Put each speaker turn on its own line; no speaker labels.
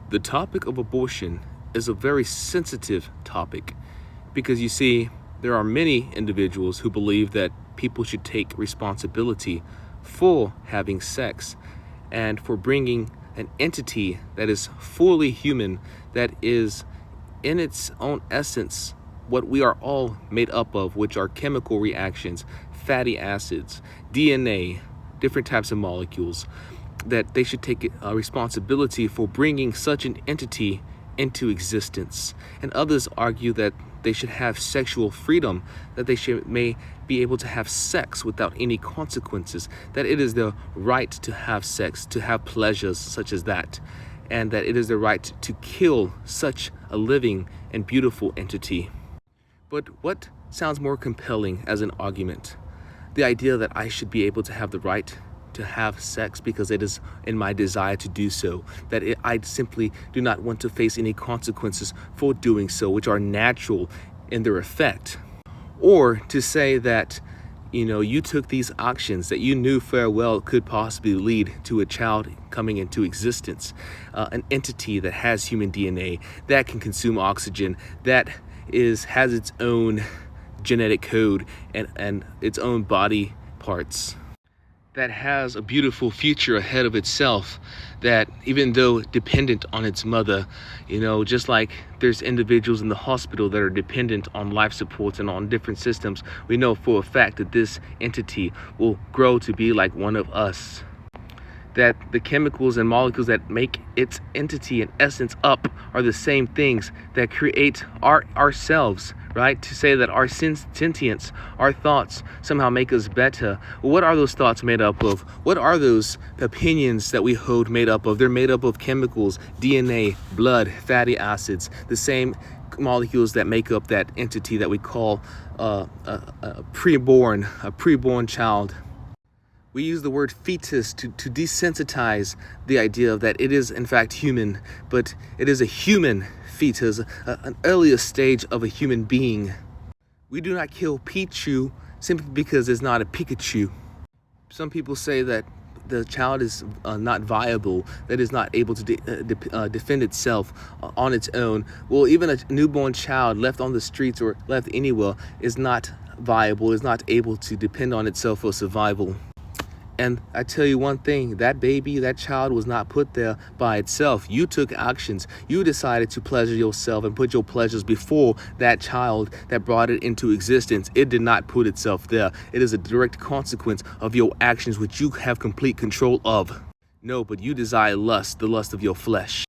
The topic of abortion is a very sensitive topic because you see, there are many individuals who believe that people should take responsibility for having sex and for bringing an entity that is fully human, that is in its own essence what we are all made up of, which are chemical reactions, fatty acids, DNA, different types of molecules, that they should take responsibility for bringing such an entity into existence. And others argue that they should have sexual freedom, that they may be able to have sex without any consequences, that it is their right to have sex, to have pleasures such as that, and that it is their right to kill such a living and beautiful entity. But what sounds more compelling as an argument? The idea that I should be able to have the right to have sex because it is in my desire to do so, that I simply do not want to face any consequences for doing so, which are natural in their effect. Or to say that, you took these actions that you knew very well could possibly lead to a child coming into existence, an entity that has human DNA, that can consume oxygen, that has its own genetic code and its own body parts, that has a beautiful future ahead of itself, that even though dependent on its mother, just like there's individuals in the hospital that are dependent on life supports and on different systems, we know for a fact that this entity will grow to be like one of us. That the chemicals and molecules that make its entity and essence up are the same things that create ourselves, right? To say that our sentience, our thoughts somehow make us better. Well, what are those thoughts made up of? What are those opinions that we hold made up of? They're made up of chemicals, DNA, blood, fatty acids, the same molecules that make up that entity that we call a preborn child. We use the word fetus to desensitize the idea of that it is in fact human, but it is a human fetus, an earlier stage of a human being. We do not kill Pichu simply because it's not a Pikachu. Some people say that the child is not viable, that is not able to defend itself on its own. Well, even a newborn child left on the streets or left anywhere is not viable, is not able to depend on itself for survival. And I tell you one thing, that baby, that child was not put there by itself. You took actions. You decided to pleasure yourself and put your pleasures before that child that brought it into existence. It did not put itself there. It is a direct consequence of your actions, which you have complete control of. No, but you desire lust, the lust of your flesh.